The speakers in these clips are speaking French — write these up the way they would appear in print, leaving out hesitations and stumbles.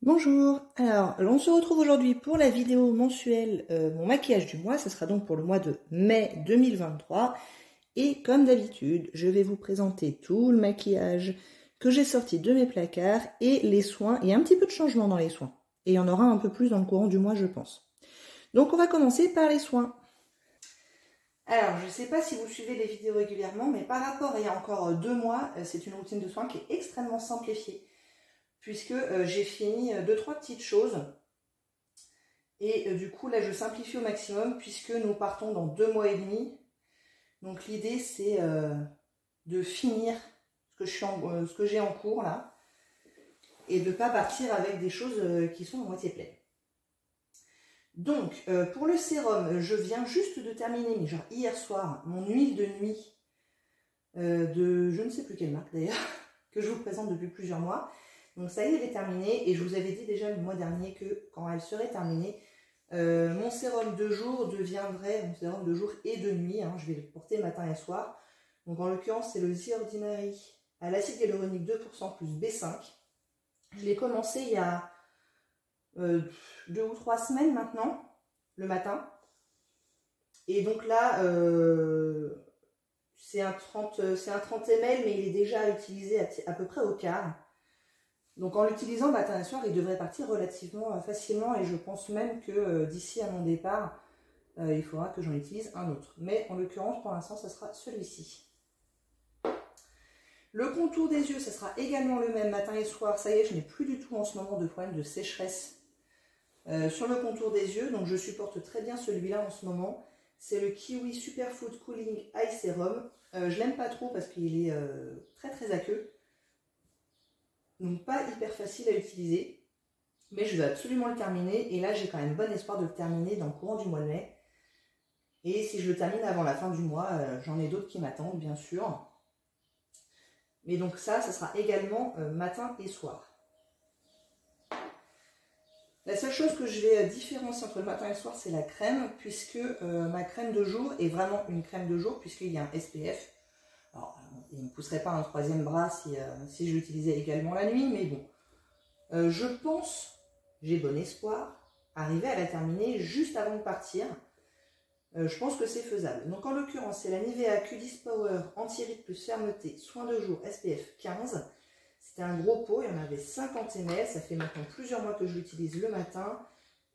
Bonjour, alors on se retrouve aujourd'hui pour la vidéo mensuelle, mon maquillage du mois, ce sera donc pour le mois de mai 2023 et comme d'habitude je vais vous présenter tout le maquillage que j'ai sorti de mes placards et les soins, il y a un petit peu de changement dans les soins et il y en aura un peu plus dans le courant du mois je pense. Donc on va commencer par les soins. Alors je ne sais pas si vous suivez les vidéos régulièrement mais par rapport à il y a encore 2 mois, c'est une routine de soins qui est extrêmement simplifiée. Puisque j'ai fini 2-3 petites choses. Et du coup, là, je simplifie au maximum puisque nous partons dans 2 mois et demi. Donc l'idée, c'est de finir ce que j'ai en cours, là. Et de ne pas partir avec des choses qui sont à moitié pleines. Donc, pour le sérum, je viens juste de terminer, mais genre hier soir, mon huile de nuit de je ne sais plus quelle marque d'ailleurs, que je vous présente depuis plusieurs mois. Donc ça y est, elle est terminée et je vous avais dit déjà le mois dernier que quand elle serait terminée, mon sérum de jour deviendrait mon sérum de jour et de nuit. Hein, je vais le porter matin et soir. Donc en l'occurrence, c'est le The Ordinary à l'acide hyaluronique 2% plus B5. Je l'ai commencé il y a 2 ou 3 semaines maintenant, le matin. Et donc là, c'est un 30 ml, mais il est déjà utilisé à peu près au quart. Donc en l'utilisant matin et soir, il devrait partir relativement facilement et je pense même que d'ici à mon départ, il faudra que j'en utilise un autre. Mais en l'occurrence, pour l'instant, ça sera celui-ci. Le contour des yeux, ça sera également le même matin et soir. Ça y est, je n'ai plus du tout en ce moment de problème de sécheresse sur le contour des yeux. Donc je supporte très bien celui-là en ce moment. C'est le Kiwi Superfood Cooling Eye Serum. Je l'aime pas trop parce qu'il est très aqueux. Donc pas hyper facile à utiliser, mais je veux absolument le terminer. Et là, j'ai quand même bon espoir de le terminer dans le courant du mois de mai. Et si je le termine avant la fin du mois, j'en ai d'autres qui m'attendent, bien sûr. Mais donc ça sera également matin et soir. La seule chose que je vais différencier entre le matin et le soir, c'est la crème, puisque ma crème de jour est vraiment une crème de jour, puisqu'il y a un SPF. Alors, il ne me pousserait pas un troisième bras si je l'utilisais également la nuit, mais bon. Je pense, j'ai bon espoir, arriver à la terminer juste avant de partir. Je pense que c'est faisable. Donc en l'occurrence, c'est la Nivea Q10 Power Anti-rides plus fermeté, soin de jour SPF 15. C'était un gros pot, il y en avait 50 ml. Ça fait maintenant plusieurs mois que je l'utilise le matin.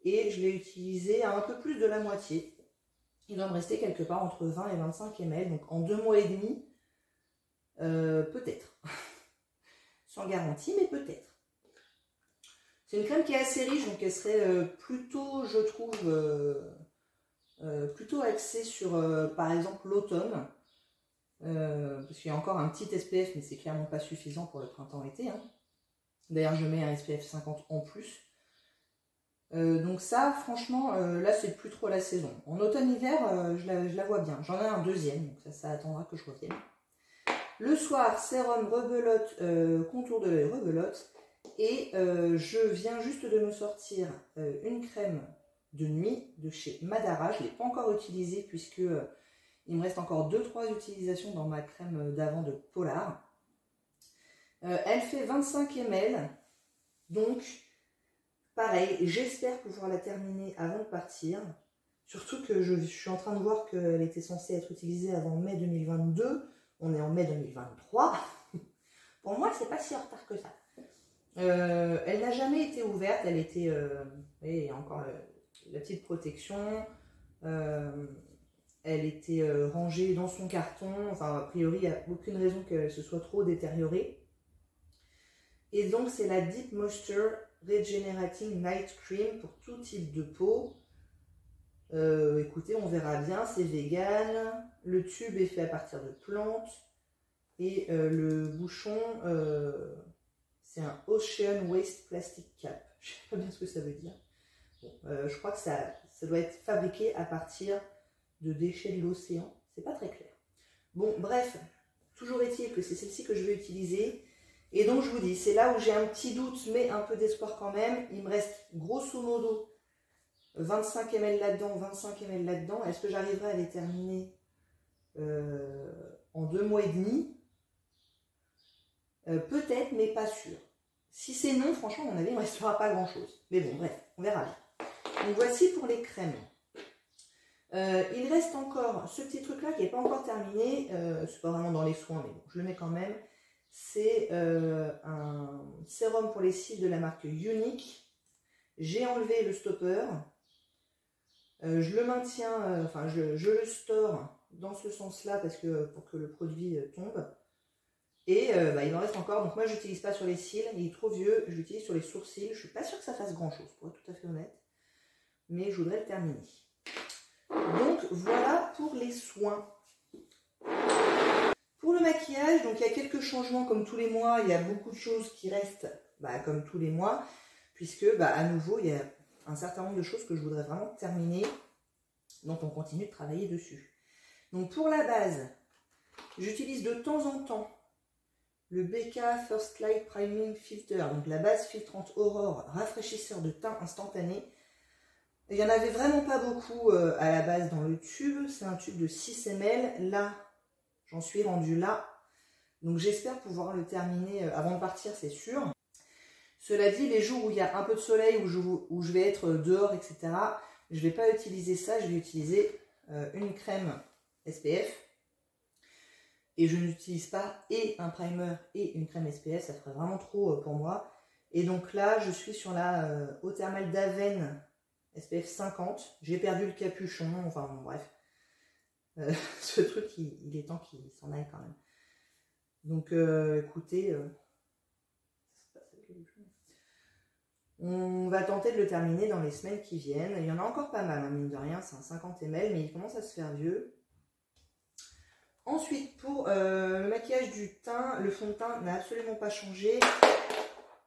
Et je l'ai utilisé à un peu plus de la moitié. Il doit me rester quelque part entre 20 et 25 ml. Donc en 2 mois et demi, peut-être. Sans garantie, mais peut-être. C'est une crème qui est assez riche, donc elle serait plutôt, je trouve, plutôt axée sur, par exemple, l'automne. Parce qu'il y a encore un petit SPF, mais c'est clairement pas suffisant pour le printemps-été. Hein. D'ailleurs, je mets un SPF 50 en plus. Donc ça, franchement, là, c'est plus trop la saison. En automne-hiver, je la vois bien. J'en ai un deuxième, donc ça attendra que je revienne. Le soir, sérum rebelote, contour de l'œil rebelote. Et je viens juste de me sortir une crème de nuit de chez Madara. Je ne l'ai pas encore utilisée puisque il me reste encore 2-3 utilisations dans ma crème d'avant de Polar. Elle fait 25 ml. Donc, pareil, j'espère pouvoir la terminer avant de partir. Surtout que je suis en train de voir qu'elle était censée être utilisée avant mai 2022. On est en mai 2023. Pour moi, c'est pas si en retard que ça. Elle n'a jamais été ouverte, elle était, il y a encore la petite protection, elle était rangée dans son carton, enfin a priori il n'y a aucune raison qu'elle se soit trop détériorée. Et donc c'est la Deep Moisture Regenerating Night Cream pour tout type de peau. Écoutez, on verra bien, c'est vegan, le tube est fait à partir de plantes et le bouchon... c'est un Ocean Waste Plastic Cap. Je ne sais pas bien ce que ça veut dire. Bon, je crois que ça doit être fabriqué à partir de déchets de l'océan. C'est pas très clair. Bon, bref, toujours est-il que c'est celle-ci que je vais utiliser. Et donc, je vous dis, c'est là où j'ai un petit doute, mais un peu d'espoir quand même. Il me reste grosso modo 25 ml là-dedans, 25 ml là-dedans. Est-ce que j'arriverai à les terminer en 2 mois et demi ? Peut-être, mais pas sûr. Si c'est non, franchement, à mon avis, il ne restera pas grand-chose. Mais bon, bref, on verra bien. Donc voici pour les crèmes. Il reste encore ce petit truc-là qui n'est pas encore terminé. C'est pas vraiment dans les soins, mais bon, je le mets quand même. C'est un sérum pour les cils de la marque Unique. J'ai enlevé le stopper. Je le maintiens, enfin je le store dans ce sens-là parce que pour que le produit tombe. Et il en reste encore, donc moi je l'utilise pas sur les cils, il est trop vieux, je l'utilise sur les sourcils. Je suis pas sûre que ça fasse grand chose, pour être tout à fait honnête, mais je voudrais le terminer. Donc voilà pour les soins. Pour le maquillage, donc il y a quelques changements comme tous les mois, il y a beaucoup de choses qui restent comme tous les mois, puisque à nouveau il y a un certain nombre de choses que je voudrais vraiment terminer, donc on continue de travailler dessus. Donc pour la base, j'utilise de temps en temps le BK First Light Priming Filter, donc la base filtrante Aurore, rafraîchisseur de teint instantané. Il n'y en avait vraiment pas beaucoup à la base dans le tube, c'est un tube de 6 ml, là j'en suis rendue là, donc j'espère pouvoir le terminer avant de partir, c'est sûr. Cela dit, les jours où il y a un peu de soleil, où je vais être dehors, etc., je ne vais pas utiliser ça, je vais utiliser une crème SPF. Et je n'utilise pas et un primer et une crème SPF, ça ferait vraiment trop pour moi. Et donc là, je suis sur la eau thermale d'Aven SPF 50. J'ai perdu le capuchon, enfin bon, bref. Ce truc, il est temps qu'il s'en aille quand même. Donc écoutez, on va tenter de le terminer dans les semaines qui viennent. Il y en a encore pas mal, hein, mine de rien, c'est un 50 ml, mais il commence à se faire vieux. Ensuite, pour le maquillage du teint, le fond de teint n'a absolument pas changé.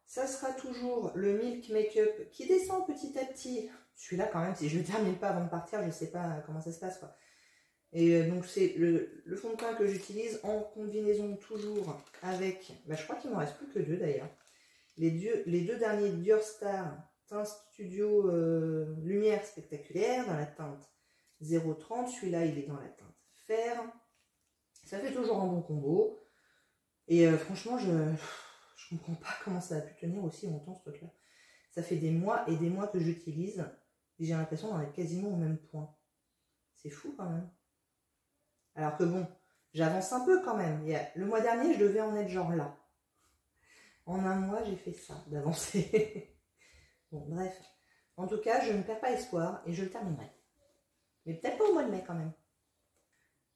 Ça sera toujours le Milk Makeup qui descend petit à petit. Celui-là, quand même, si je ne le termine pas avant de partir, je ne sais pas comment ça se passe, quoi. Et donc, c'est le fond de teint que j'utilise en combinaison toujours avec... je crois qu'il ne m'en reste plus que deux, d'ailleurs. Les deux derniers Dior Star Teint Studio Lumière Spectaculaire dans la teinte 030. Celui-là, il est dans la teinte Fer. Ça fait toujours un bon combo. Et franchement, je comprends pas comment ça a pu tenir aussi longtemps ce truc-là. Ça fait des mois et des mois que j'utilise. Et j'ai l'impression d'en être quasiment au même point. C'est fou quand même. Alors que bon, j'avance un peu quand même. Le mois dernier, je devais en être genre là. En un mois, j'ai fait ça, d'avancer. Bon, bref. En tout cas, je ne perds pas espoir et je le terminerai. Mais peut-être pas au mois de mai quand même.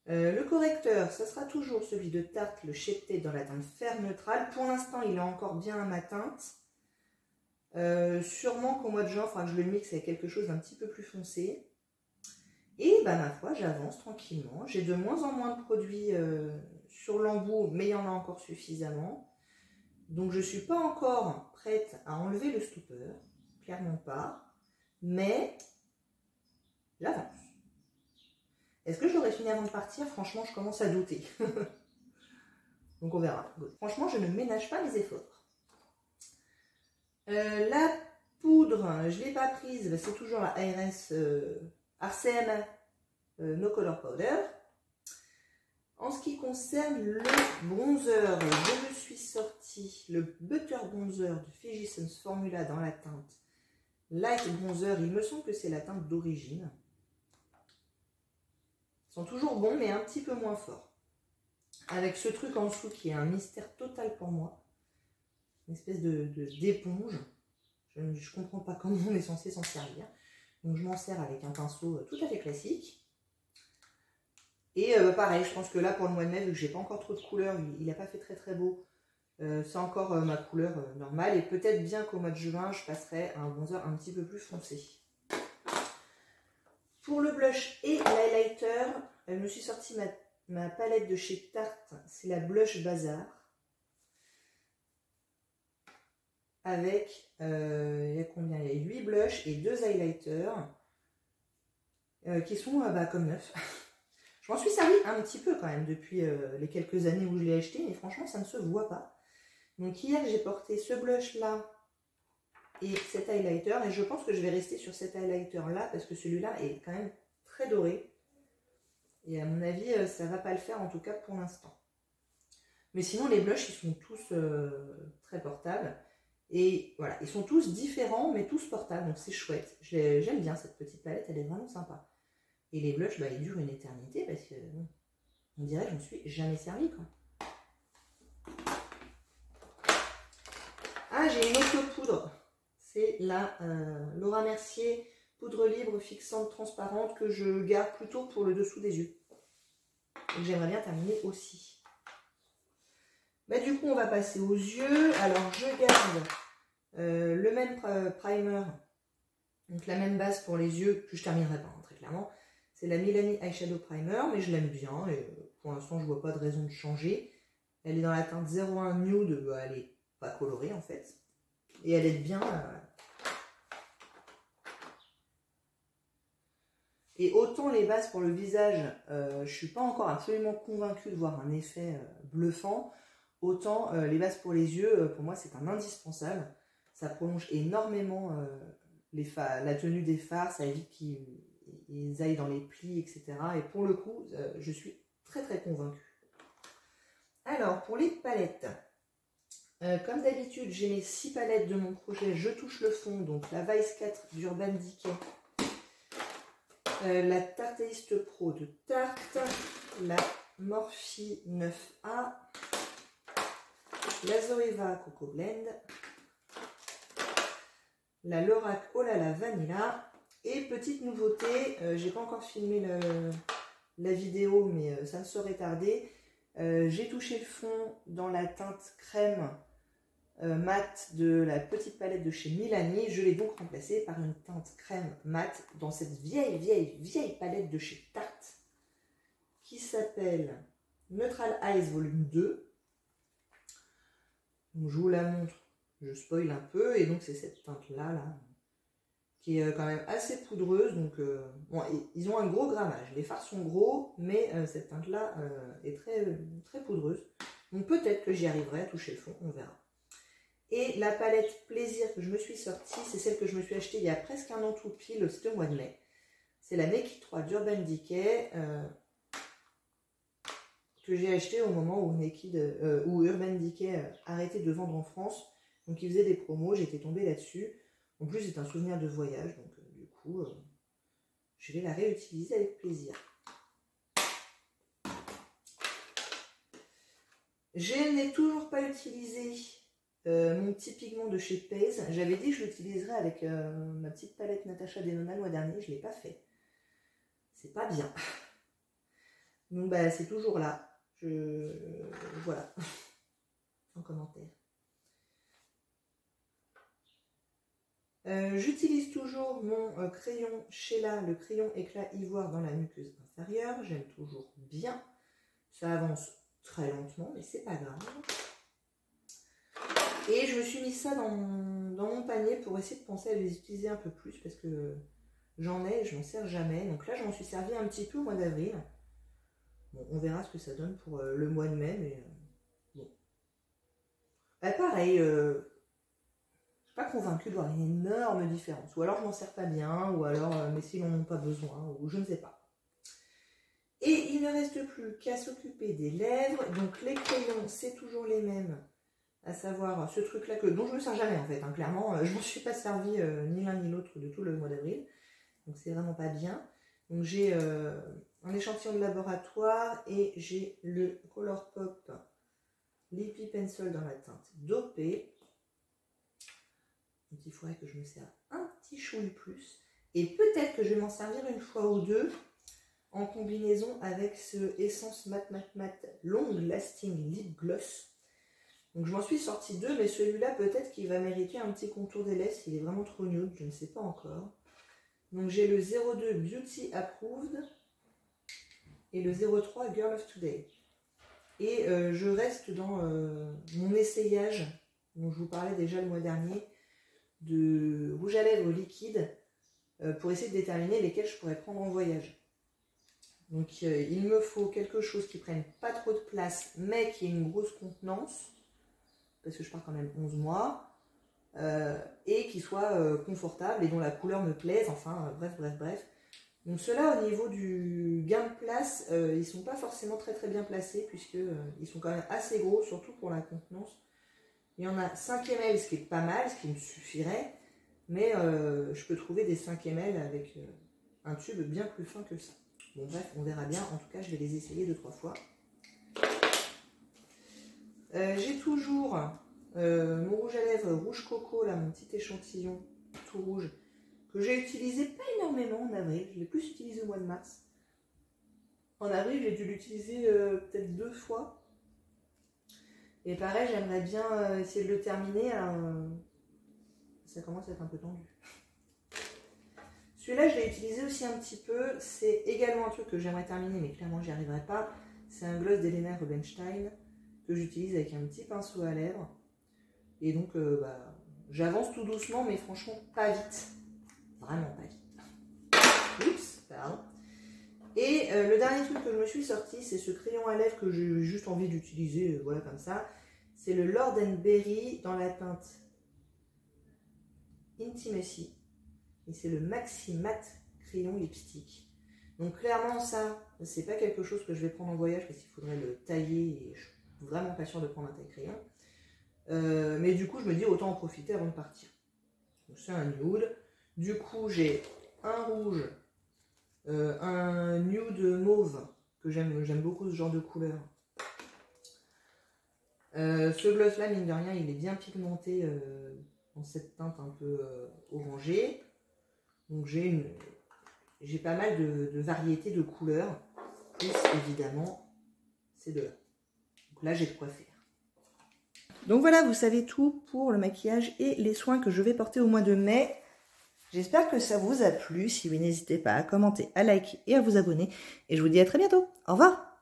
Le correcteur, ça sera toujours celui de Tarte, le Shade dans la teinte Fer neutrale. Pour l'instant, il est encore bien à ma teinte. Sûrement qu'au mois de juin, il faudra que je le mixe avec quelque chose d'un petit peu plus foncé. Et ma foi, j'avance tranquillement. J'ai de moins en moins de produits sur l'embout, mais il y en a encore suffisamment. Donc je ne suis pas encore prête à enlever le stopper, clairement pas. Mais j'avance. Est-ce que je l'aurais fini avant de partir? Franchement, je commence à douter. Donc on verra. Franchement, je ne ménage pas mes efforts. La poudre, je ne l'ai pas prise. C'est toujours la ARS Arsène No Color Powder. En ce qui concerne le bronzer, je me suis sorti le Butter Bronzer de Fiji Sense Formula dans la teinte Light Bronzer. Il me semble que c'est la teinte d'origine. Ils sont toujours bons, mais un petit peu moins forts. Avec ce truc en dessous qui est un mystère total pour moi. Une espèce d'éponge. Je ne comprends pas comment on est censé s'en servir. Donc je m'en sers avec un pinceau tout à fait classique. Et pareil, je pense que là pour le mois de mai, vu que j'ai pas encore trop de couleurs, il n'a pas fait très très beau. C'est encore ma couleur normale. Et peut-être bien qu'au mois de juin, je passerai à un bronzer un petit peu plus foncé. Pour le blush et l'highlighter, je me suis sorti ma palette de chez Tarte. C'est la Blush Bazar. Avec, il y a combien? Il y a 8 blushs et 2 highlighters qui sont comme neufs. Je m'en suis servi un petit peu quand même depuis les quelques années où je l'ai acheté, mais franchement ça ne se voit pas. Donc hier j'ai porté ce blush là et cet highlighter, et je pense que je vais rester sur cet highlighter là parce que celui-là est quand même très doré. Et à mon avis ça va pas le faire, en tout cas pour l'instant. Mais sinon les blushs ils sont tous très portables. Et voilà, ils sont tous différents, mais tous portables, donc c'est chouette. J'aime bien cette petite palette, elle est vraiment sympa. Et les blushs, bah, ils durent une éternité, parce que bon, on dirait que je ne me suis jamais servi, quoi. Ah, j'ai une autre poudre. C'est la Laura Mercier poudre libre fixante transparente que je garde plutôt pour le dessous des yeux. Et j'aimerais bien terminer aussi. Bah, du coup, on va passer aux yeux. Alors, je garde le même primer, donc la même base pour les yeux, que je terminerai pas, hein, très clairement. C'est la Milani Eyeshadow Primer, mais je l'aime bien. Et pour l'instant, je vois pas de raison de changer. Elle est dans la teinte 01 Nude, bah, elle est pas colorée en fait. Et elle est bien. Et autant les bases pour le visage, je suis pas encore absolument convaincue de voir un effet bluffant. Autant les bases pour les yeux, pour moi c'est un indispensable. Ça prolonge énormément la tenue des fards, ça évite qu'ils aillent dans les plis, etc. Et pour le coup, je suis très très convaincue. Alors, pour les palettes, comme d'habitude, j'ai mes 6 palettes de mon projet Je touche le fond, donc la Vice 4 d'Urban Decay, la Tarteist Pro de Tarte, la Morphe 9A, la Zoeva Coco Blend, la Lorac Oh là là Vanilla, et petite nouveauté, j'ai pas encore filmé la vidéo, mais ça ne saurait tarder, j'ai touché le fond dans la teinte crème mat de la petite palette de chez Milani. Je l'ai donc remplacée par une teinte crème mat dans cette vieille palette de chez Tarte qui s'appelle Neutral Eyes Volume 2. Donc, je vous la montre, je spoil un peu, et donc c'est cette teinte là qui est quand même assez poudreuse. Donc bon, ils ont un gros grammage, les fards sont gros, mais cette teinte là est très poudreuse. Donc peut-être que j'y arriverai à toucher le fond, on verra. Et la palette plaisir que je me suis sortie, c'est celle que je me suis achetée il y a presque un an tout pile, c'était au mois de mai. C'est la Naked 3 d'Urban Decay, que j'ai acheté au moment où Urban Decay arrêtait de vendre en France. Donc ils faisaient des promos, j'étais tombée là-dessus. En plus c'est un souvenir de voyage, donc du coup je vais la réutiliser avec plaisir. Je n'ai toujours pas utilisé mon petit pigment de chez Paze. J'avais dit que je l'utiliserais avec ma petite palette Natasha Denona le mois dernier, je ne l'ai pas fait. C'est pas bien. Donc bah c'est toujours là. Voilà. En commentaire. J'utilise toujours mon crayon Sheila, le crayon éclat ivoire dans la muqueuse inférieure. J'aime toujours bien. Ça avance très lentement, mais c'est pas grave. Et je me suis mis ça dans mon panier pour essayer de penser à les utiliser un peu plus, parce que j'en ai et je m'en sers jamais. Donc là, je m'en suis servi un petit peu au mois d'avril. Bon, on verra ce que ça donne pour le mois de mai, mais bon. Bah, pareil, je suis pas convaincue de voir une énorme différence. Ou alors je m'en sers pas bien, ou alors mes cils n'en ont pas besoin, ou je ne sais pas. Et il ne reste plus qu'à s'occuper des lèvres. Donc les crayons, c'est toujours les mêmes. À savoir ce truc-là dont je ne me sers jamais en fait. Hein. Clairement, je ne m'en suis pas servi ni l'un ni l'autre de tout le mois d'avril. Donc c'est vraiment pas bien. Donc j'ai un échantillon de laboratoire et j'ai le Colourpop Lippy Pencil dans la teinte dopée. Donc il faudrait que je me serve un petit chouille plus. Et peut-être que je vais m'en servir une fois ou deux en combinaison avec ce Essence Matte Long Lasting Lip Gloss. Donc je m'en suis sorti 2, mais celui-là peut-être qu'il va mériter un petit contour des lèvres s'il est vraiment trop nude, je ne sais pas encore. Donc j'ai le 02 Beauty Approved et le 03 Girl of Today. Et je reste dans mon essayage, dont je vous parlais déjà le mois dernier, de rouge à lèvres liquide pour essayer de déterminer lesquels je pourrais prendre en voyage. Donc il me faut quelque chose qui prenne pas trop de place, mais qui ait une grosse contenance, parce que je pars quand même 11 mois, et qui soit confortable et dont la couleur me plaise, enfin bref. Donc ceux-là, au niveau du gain de place, ils ne sont pas forcément très bien placés, puisque ils sont quand même assez gros, surtout pour la contenance. Il y en a 5 ml, ce qui est pas mal, ce qui me suffirait. Mais je peux trouver des 5 ml avec un tube bien plus fin que ça. Bon bref, on verra bien. En tout cas, je vais les essayer 2-3 fois. J'ai toujours mon rouge à lèvres rouge coco, là, mon petit échantillon tout rouge, que j'ai utilisé pas énormément en avril. Je l'ai plus utilisé au mois de mars. En avril, j'ai dû l'utiliser peut-être 2 fois. Et pareil, j'aimerais bien essayer de le terminer. Ça commence à être un peu tendu. Celui-là, je l'ai utilisé aussi un petit peu. C'est également un truc que j'aimerais terminer, mais clairement, j'y arriverai pas. C'est un gloss d'Helena Rubinstein que j'utilise avec un petit pinceau à lèvres. Et donc, j'avance tout doucement, mais franchement, pas vite. Vraiment pas vite. Oups, pardon. Et le dernier truc que je me suis sorti, c'est ce crayon à lèvres que j'ai juste envie d'utiliser, voilà, comme ça. C'est le Lord & Berry dans la teinte Intimacy. Et c'est le Maxi Matte Crayon Lipstick. Donc clairement, ça, c'est pas quelque chose que je vais prendre en voyage parce qu'il faudrait le tailler et je suis vraiment pas sûre de prendre un taille-crayon. Mais du coup, je me dis autant en profiter avant de partir. Donc c'est un nude. Du coup, j'ai un rouge, un nude mauve, que j'aime beaucoup ce genre de couleur. Ce gloss là, mine de rien, il est bien pigmenté dans cette teinte un peu orangée. Donc j'ai pas mal de variétés de couleurs, plus évidemment ces deux-là. Donc là, j'ai de quoi faire. Donc voilà, vous savez tout pour le maquillage et les soins que je vais porter au mois de mai. J'espère que ça vous a plu. Si oui, n'hésitez pas à commenter, à liker et à vous abonner. Et je vous dis à très bientôt. Au revoir!